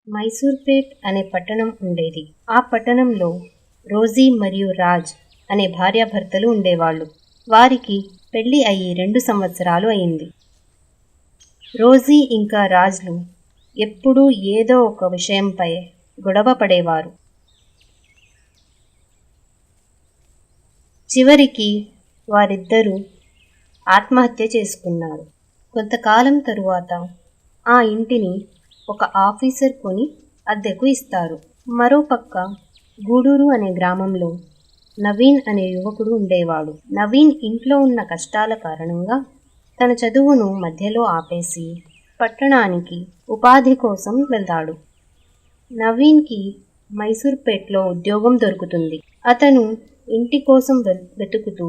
మైసూర్పేట్ అనే పట్టణం ఉండేది. ఆ పట్టణంలో రోజీ మరియు రాజ్ అనే భార్యాభర్తలు ఉండేవాళ్ళు. వారికి పెళ్లి అయ్యి 2 సంవత్సరాలు అయింది. రోజీ ఇంకా రాజ్లు ఎప్పుడూ ఏదో ఒక విషయంపై గొడవ పడేవారు. చివరికి వారిద్దరూ ఆత్మహత్య చేసుకున్నారు. కొంతకాలం తరువాత ఆ ఇంటిని ఒక ఆఫీసర్ కొని అద్దెకు ఇస్తారు. మరోపక్క గూడూరు అనే గ్రామంలో నవీన్ అనే యువకుడు ఉండేవాడు. నవీన్ ఇంట్లో ఉన్న కష్టాల కారణంగా తన చదువును మధ్యలో ఆపేసి పట్టణానికి ఉపాధి కోసం వెళ్తాడు. నవీన్కి మైసూర్పేట్లో ఉద్యోగం దొరుకుతుంది. అతను ఇంటి కోసం వెతుకుతూ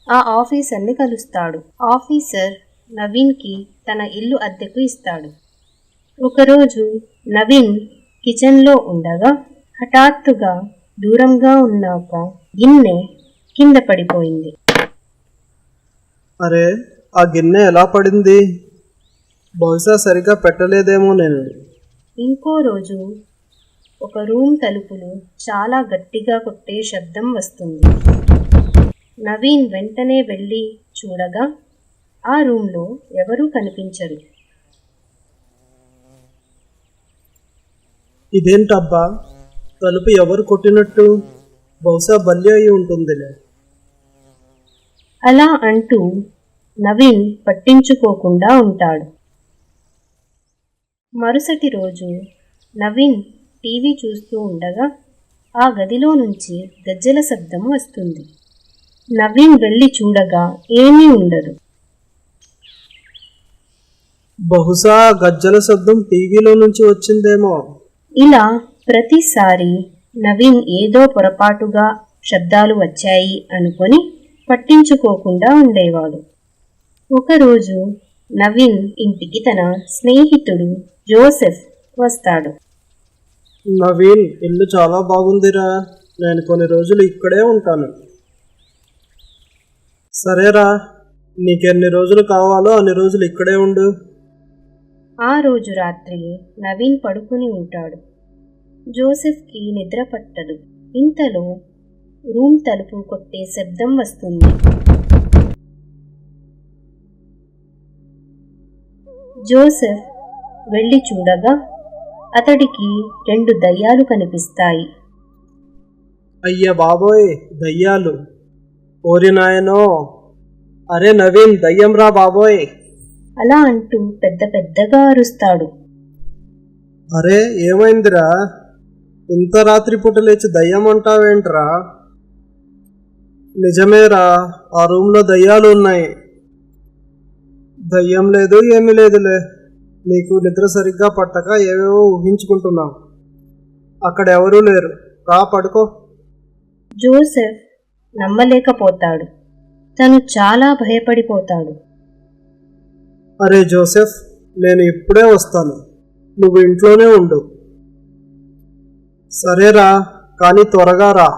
ఆ ఆఫీసర్ని కలుస్తాడు. ఆఫీసర్ నవీన్కి తన ఇల్లు అద్దెకు ఇస్తాడు. ఒకరోజు నవీన్ కిచెన్లో ఉండగా హఠాత్తుగా దూరంగా ఉన్న ఒక గిన్నె కింద పడిపోయింది. అరే, ఆ గిన్నె ఎలా పడింది? బహుశా సరిగా పెట్టలేదేమో నేను. ఇంకో రోజు ఒక రూమ్ తలుపులు చాలా గట్టిగా కొట్టే శబ్దం వస్తుంది. నవీన్ వెంటనే వెళ్ళి చూడగా ఆ రూమ్లో ఎవరూ కనిపించరు. ఇదేంటబ్బా, తలుపు ఎవరు కొట్టినట్టు? బహుశా బల్లి అయి ఉంటుందిలే. అలా అంటూ నవీన్ పట్టించుకోకుండా ఉంటాడు. మరుసటి రోజు నవీన్ టీవీ చూస్తూ ఉండగా ఆ గదిలో నుంచి గజ్జెల శబ్దం వస్తుంది. నవీన్ వెళ్ళి చూడగా ఏమీ ఉండదు. బహుశా గజ్జల శబ్దం టీవీలో నుంచి వచ్చిందేమో. ఇలా ప్రతిసారి నవీన్ ఏదో పొరపాటుగా శబ్దాలు వచ్చాయి అనుకొని పట్టించుకోకుండా ఉండేవాడు. ఒకరోజు నవీన్ ఇంటికి తన స్నేహితుడు జోసెఫ్ వస్తాడు. నవీన్, ఇల్లు చాలా బాగుందిరా, నేను కొన్ని రోజులు ఇక్కడే ఉంటాను. సరేరా, నీకెన్ని రోజులు కావాలో అన్ని రోజులు ఇక్కడే ఉండు. ఆ రోజు రాత్రి నవీన్ పడుకుని ఉంటాడు. జోసెఫ్కి నిద్ర పట్టదు. ఇంతలో రూమ్ తలుపు కొట్టే శబ్దం వస్తుంది. జోసెఫ్ వెళ్ళి చూడగా అతడికి 2 దయ్యాలు కనిపిస్తాయి. అయ్య బాబోయ్, దయ్యాలు! ఓరి నాయనో! అరే నవీన్, దయ్యం రా బాబోయ్! అలా అంటూ పెద్ద పెద్దగా అరుస్తాడు. అరే, ఏమైందిరా? ఇంత రాత్రిపూట లేచి దయ్యం అంటావేంట్రా? నిజమేరా, ఆ రూమ్లో దయ్యాలు ఉన్నాయి. దయ్యం లేదు, ఏమీ లేదులే. నీకు నిద్ర సరిగ్గా పట్టక ఏవేవో ఊహించుకుంటున్నావు. అక్కడ ఎవరూ లేరు, రా పడుకో. జోసెఫ్ నమ్మలేకపోతాడు. తను చాలా భయపడిపోతాడు. అరే జోసెఫ్, నేను ఇప్పుడే వస్తాను, నువ్వు ఇంట్లోనే ఉండు. సరేరా, కానీ త్వరగా రా.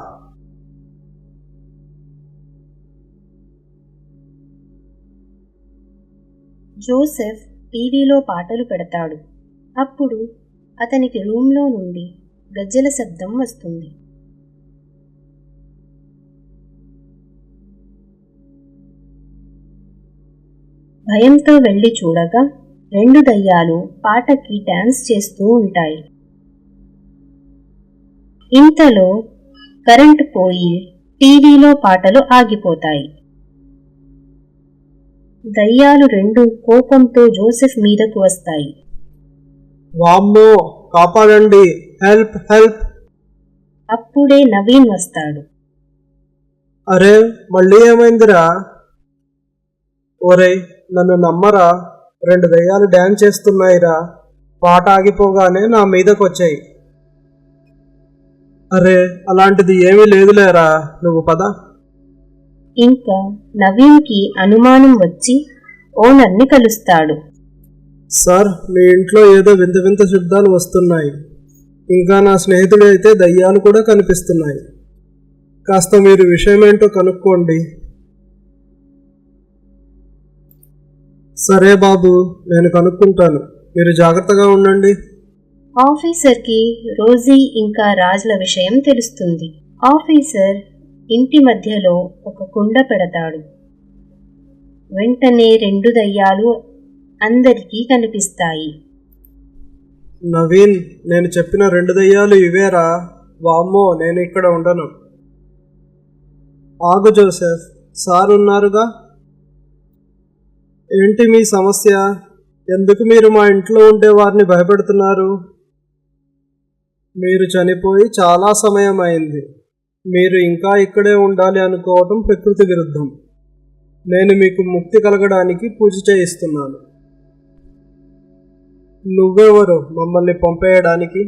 జోసెఫ్ టీవీలో పాటలు పెడతాడు. అప్పుడు అతనికి రూమ్లో నుండి గజ్జెల శబ్దం వస్తుంది. భయంతో వెళ్ళి చూడగా 2 దయ్యాలు పాటకి డాన్స్ చేస్తూ ఉంటాయి. ఇంతలో కరెంటు పోయి టీవీలో పాటలు ఆగిపోతాయి. దయ్యాలు 2 కోపంతో జోసెఫ్ మీదకు వస్తాయి. వామ్మో, కాపాడండి, హెల్ప్ హెల్ప్! అప్పుడే నవీన్ వస్తాడు. అరే, మళ్ళీ ఏమైందిరా? ఒరేయ్, నన్ను నమ్మరా, 2 దయ్యాలు డ్యాన్స్ చేస్తున్నాయిరా. పాట ఆగిపోగానే నా మీదకు వచ్చాయి. అరే, అలాంటిది ఏమీ లేదులేరా, నువ్వు పద. ఇంకా నవీన్కి అనుమానం వచ్చి ఓనర్ని కలుస్తాడు. సార్, మీ ఇంట్లో ఏదో వింత వింత శబ్దాలు వస్తున్నాయి. ఇంకా నా స్నేహితుడు అయితే దయ్యాలు కూడా కనిపిస్తున్నాయి. కాస్త మీరు విషయమేంటో కనుక్కోండి. సరే బాబు, నేను కనుక్కుంటాను, మీరు జాగ్రత్తగా ఉండండి. ఆఫీసర్కి రోజీ ఇంకా రాజ్ల విషయం తెలుస్తుంది. ఆఫీసర్ ఇంటి మధ్యలో ఒక కుండ పెడతాడు. వెంటనే 2 దయ్యాలు అందరికీ కనిపిస్తాయి. నవీన్, నేను చెప్పిన 2 దయ్యాలు ఇవేరా? వామ్మో, నేను ఇక్కడ ఉండను. ఆగు జోసెఫ్, సార్ ఉన్నారుగా. ఏంటి మీ సమస్య? ఎందుకు మీరు మా ఇంట్లో ఉండే వారిని భయపెడుతున్నారు? మీరు చనిపోయి చాలా సమయం అయింది. మీరు ఇంకా ఇక్కడే ఉండాలి అనుకోవటం ప్రకృతి విరుద్ధం. నేను మీకు ముక్తి కలగడానికి పూజ చేయిస్తున్నాను. నువ్వెవరు మమ్మల్ని పంపేయడానికి?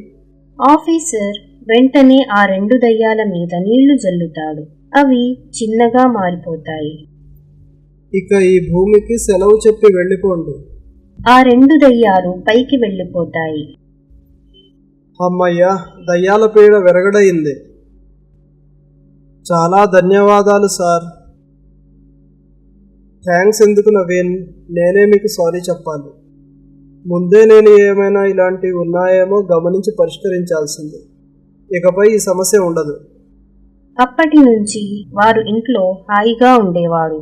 ఆఫీసర్ వెంటనే ఆ 2 దయ్యాల మీద నీళ్లు జల్లుతాడు. అవి చిన్నగా మారిపోతాయి. ఇక ఈ భూమికి సెలవు చెప్పి వెళ్ళిపోండి. ఆ 2 దయ్యాలు పైకి వెళ్ళిపోతాయి. అమ్మయ్యా, దయ్యాల పీడ విరగడయింది. చాలా ధన్యవాదాలు సార్. థ్యాంక్స్ ఎందుకు నవీన్, నేనే మీకు సారీ చెప్పాలి. ముందే నేను ఏమైనా ఇలాంటివి ఉన్నాయేమో గమనించి పరిష్కరించాల్సింది. ఇకపై ఈ సమస్య ఉండదు. అప్పటి నుంచి వారు ఇంట్లో హాయిగా ఉండేవారు.